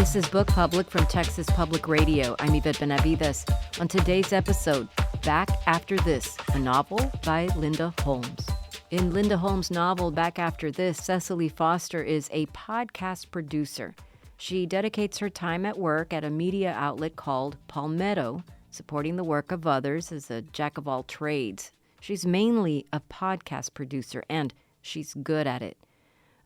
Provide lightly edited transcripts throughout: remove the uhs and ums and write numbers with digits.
This is Book Public from Texas Public Radio. I'm Yvette Benavides. On today's episode, Back After This, a novel by Linda Holmes. In Linda Holmes' novel, Back After This, Cecily Foster is a podcast producer. She dedicates her time at work at a media outlet called Palmetto, supporting the work of others as a jack of all trades. She's mainly a podcast producer, and she's good at it.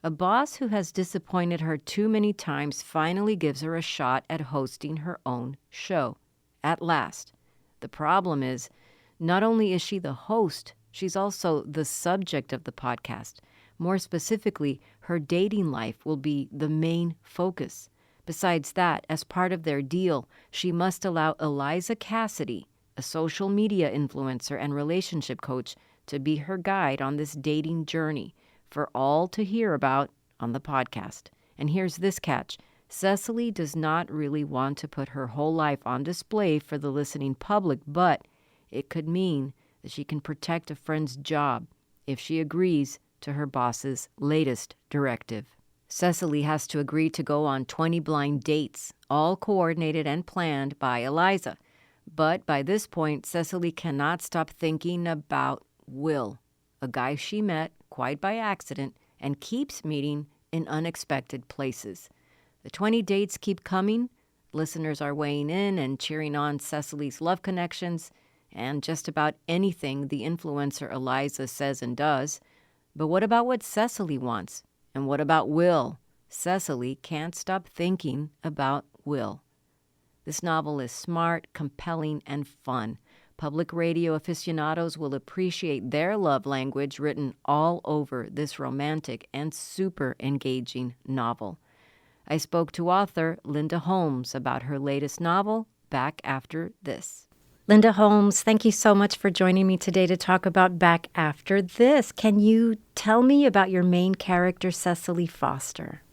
A boss who has disappointed her too many times finally gives her a shot at hosting her own show. At last. The problem is, not only is she the host, she's also the subject of the podcast. More specifically, her dating life will be the main focus. Besides that, as part of their deal, she must allow Eliza Cassidy, a social media influencer and relationship coach, to be her guide on this dating journey for all to hear about on the podcast. And here's this catch. Cecily does not really want to put her whole life on display for the listening public, but it could mean that she can protect a friend's job if she agrees to her boss's latest directive. Cecily has to agree to go on 20 blind dates, all coordinated and planned by Eliza. But by this point, Cecily cannot stop thinking about Will, a guy she met quite by accident and keeps meeting in unexpected places. The 20 dates keep coming. Listeners are weighing in and cheering on Cecily's love connections and just about anything the influencer Eliza says and does. But what about what Cecily wants? And what about Will? Cecily can't stop thinking about Will. This novel is smart, compelling, and fun. Public radio aficionados will appreciate their love language written all over this romantic and super engaging novel. I spoke to author Linda Holmes about her latest novel, Back After This. Linda Holmes, thank you so much for joining me today to talk about Back After This. Can you tell me about your main character, Cecily Foster?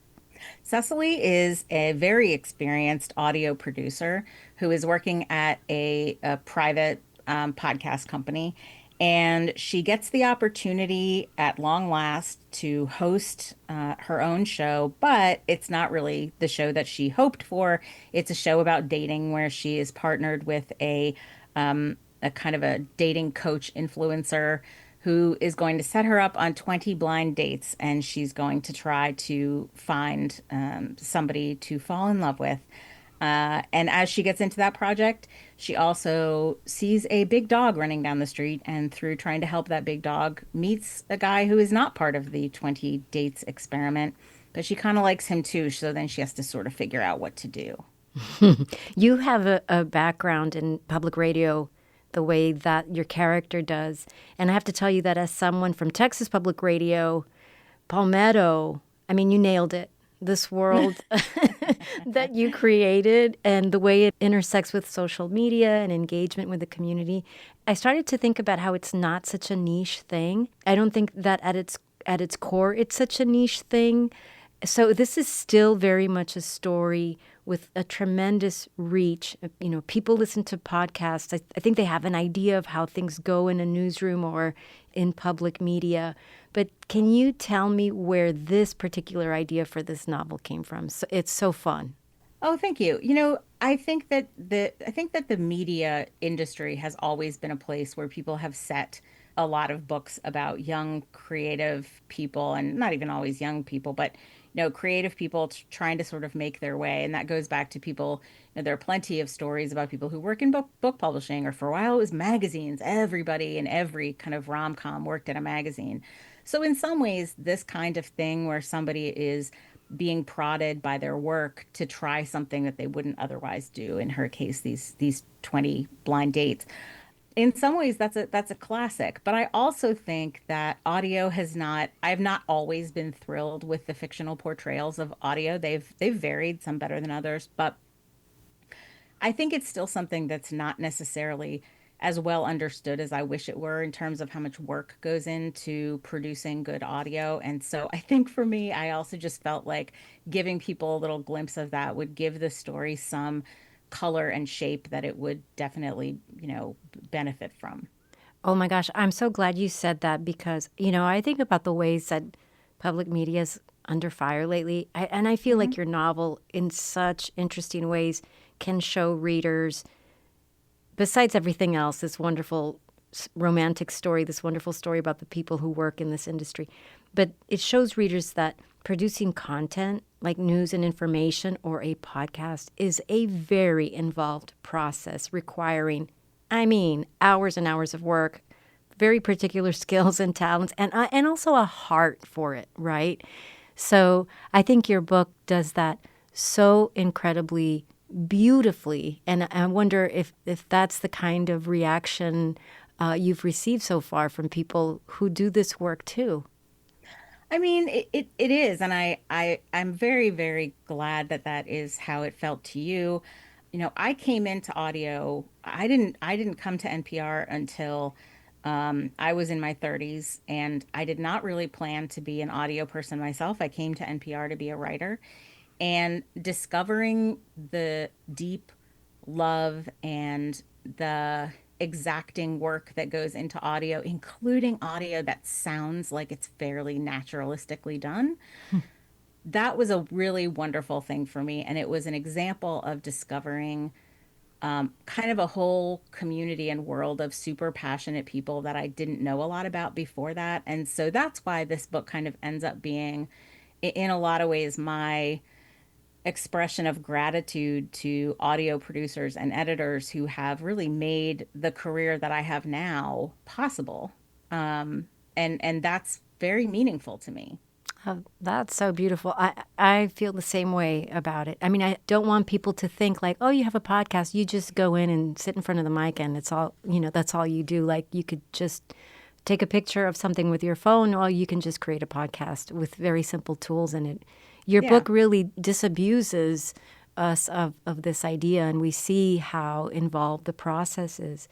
Cecily is a very experienced audio producer who is working at a private podcast company, and she gets the opportunity at long last to host her own show, but it's not really the show that she hoped for. It's a show about dating where she is partnered with a kind of a dating coach influencer who is going to set her up on 20 blind dates, and she's going to try to find somebody to fall in love with. And as she gets into that project, she also sees a big dog running down the street, and through trying to help that big dog, meets a guy who is not part of the 20 dates experiment, but she kind of likes him too, so then she has to sort of figure out what to do. You have a background in public radio the way that your character does. And I have to tell you that as someone from Texas Public Radio, Palmetto, I mean, you nailed it. This world that you created and the way it intersects with social media and engagement with the community. I started to think about how it's not such a niche thing. I don't think that at its core, it's such a niche thing. So this is still very much a story with a tremendous reach. You know, people listen to podcasts. I think they have an idea of how things go in a newsroom or in public media. But can you tell me where this particular idea for this novel came from? So it's so fun. Oh, thank you. You know, I think that the media industry has always been a place where people have set a lot of books about young creative people, and not even always young people, but creative people trying to sort of make their way. And that goes back to people, there are plenty of stories about people who work in book publishing, or for a while it was magazines. Everybody in every kind of rom-com worked at a magazine. So in some ways, this kind of thing where somebody is being prodded by their work to try something that they wouldn't otherwise do, in her case, these 20 blind dates. In some ways, that's a classic. But I also think that audio I've not always been thrilled with the fictional portrayals of audio. They've varied, some better than others, but I think it's still something that's not necessarily as well understood as I wish it were, in terms of how much work goes into producing good audio. And so I think for me, I also just felt like giving people a little glimpse of that would give the story some color and shape that it would definitely, benefit from. Oh my gosh, I'm so glad you said that because, I think about the ways that public media is under fire lately. And I feel like your novel, in such interesting ways, can show readers, besides everything else, this wonderful romantic story, this wonderful story about the people who work in this industry. But it shows readers that producing content like news and information or a podcast is a very involved process requiring, I mean, hours and hours of work, very particular skills and talents, and also a heart for it, right? So I think your book does that so incredibly beautifully, and I wonder if that's the kind of reaction you've received so far from people who do this work too. I mean, it is, and I'm very, very glad that that is how it felt to you. I came into audio. I didn't come to NPR until I was in my 30s, and I did not really plan to be an audio person myself. I came to NPR to be a writer, and discovering the deep love and the exacting work that goes into audio, including audio that sounds like it's fairly naturalistically done. That was a really wonderful thing for me. And it was an example of discovering kind of a whole community and world of super passionate people that I didn't know a lot about before that. And so that's why this book kind of ends up being, in a lot of ways, my expression of gratitude to audio producers and editors who have really made the career that I have now possible. And that's very meaningful to me. Oh, that's so beautiful. I feel the same way about it. I mean, I don't want people to think like, oh, you have a podcast, you just go in and sit in front of the mic and it's all, that's all you do. Like you could just take a picture of something with your phone, or you can just create a podcast with very simple tools in it. Your Yeah. book really disabuses us of this idea, and we see how involved the process is.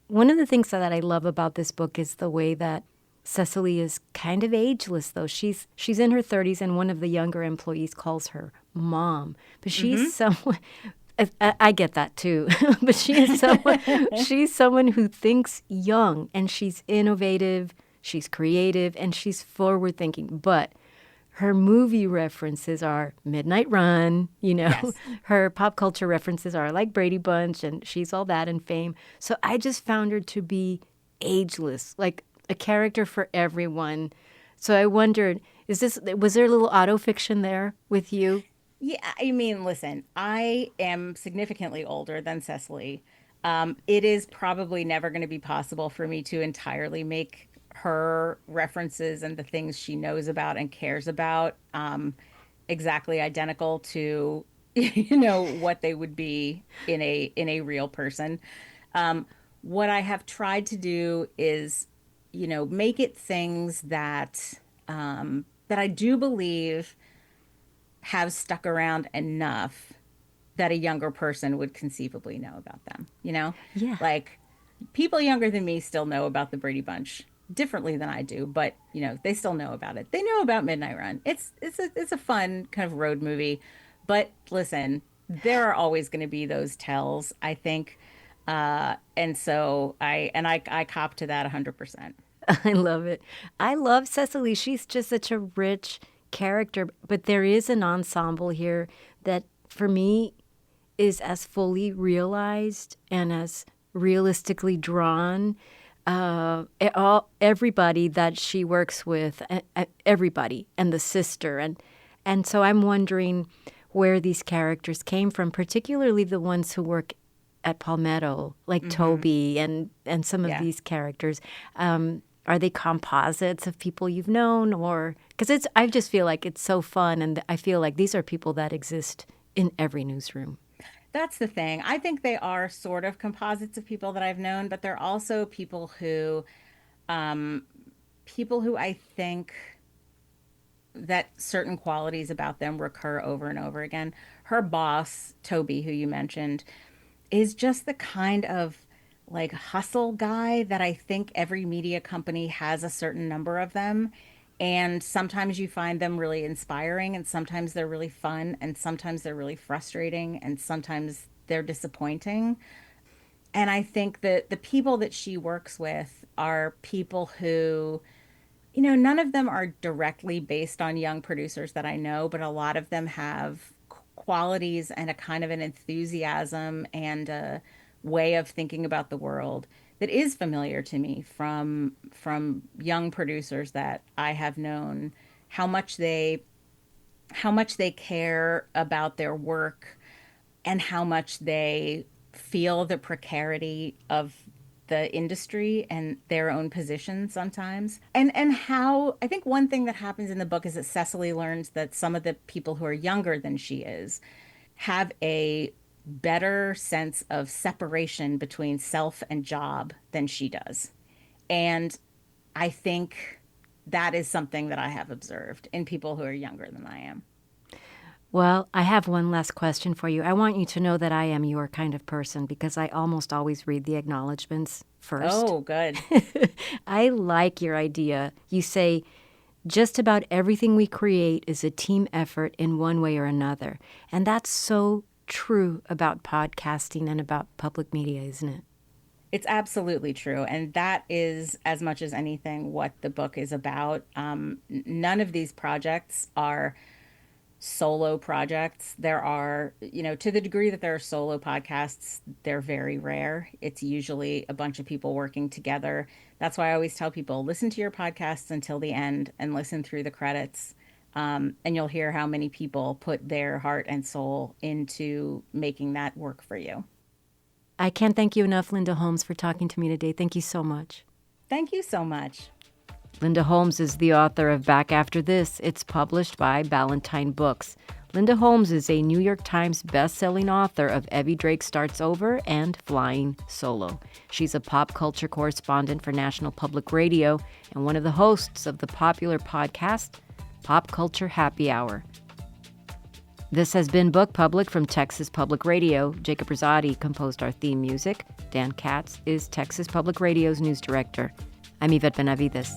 One of the things that I love about this book is the way that Cecily is kind of ageless, though. She's in her 30s, and one of the younger employees calls her mom. But she's someone. I get that too, but she's someone who thinks young, and she's innovative, she's creative, and she's forward thinking. But her movie references are Midnight Run, Yes. her pop culture references are like Brady Bunch, and She's All That and Fame. So I just found her to be ageless, like a character for everyone. So I wondered, was there a little autofiction there with you? Yeah, I mean, listen, I am significantly older than Cecily. It is probably never going to be possible for me to entirely make her references and the things she knows about and cares about exactly identical to, what they would be in a real person. What I have tried to do is, make it things that I do believe have stuck around enough that a younger person would conceivably know about them, Yeah. Like people younger than me still know about the Brady Bunch differently than I do, but they still know about it. They know about Midnight Run. It's a fun kind of road movie. But listen, there are always going to be those tells, I think. And so I cop to that 100%. I love it. I love Cecily. She's just such a rich character, but there is an ensemble here that, for me, is as fully realized and as realistically drawn. Everybody that she works with, everybody, and the sister, and so I'm wondering where these characters came from, particularly the ones who work at Palmetto, like Hmm. Toby and some of Yeah. these characters. Are they composites of people you've known, or because I just feel like it's so fun, and I feel like these are people that exist in every newsroom. That's the thing. I think they are sort of composites of people that I've known, but they're also people who I think that certain qualities about them recur over and over again. Her boss, Toby, who you mentioned, is just the kind of like hustle guy that I think every media company has a certain number of them. And sometimes you find them really inspiring, and sometimes they're really fun, and sometimes they're really frustrating, and sometimes they're disappointing. And I think that the people that she works with are people who None of them are directly based on young producers that I know, but a lot of them have qualities and a kind of an enthusiasm and a way of thinking about the world that is familiar to me from young producers that I have known how much they care about their work and how much they feel the precarity of the industry and their own position sometimes. And how I think one thing that happens in the book is that Cecily learns that some of the people who are younger than she is have a better sense of separation between self and job than she does. And I think that is something that I have observed in people who are younger than I am. Well, I have one last question for you. I want you to know that I am your kind of person because I almost always read the acknowledgments first. Oh, good. I like your idea. You say, just about everything we create is a team effort in one way or another. And that's so true about podcasting and about public media, isn't it? It's absolutely true. And that is, as much as anything, what the book is about. None of these projects are solo projects. There are, to the degree that there are solo podcasts, they're very rare. It's usually a bunch of people working together. That's why I always tell people listen to your podcasts until the end and listen through the credits. And you'll hear how many people put their heart and soul into making that work for you. I can't thank you enough, Linda Holmes, for talking to me today. Thank you so much. Thank you so much. Linda Holmes is the author of Back After This. It's published by Ballantine Books. Linda Holmes is a New York Times best-selling author of Evie Drake Starts Over and Flying Solo. She's a pop culture correspondent for National Public Radio and one of the hosts of the popular podcast, Pop Culture Happy Hour. This has been Book Public from Texas Public Radio. Jacob Rosati composed our theme music. Dan Katz is Texas Public Radio's news director. I'm Yvette Benavides.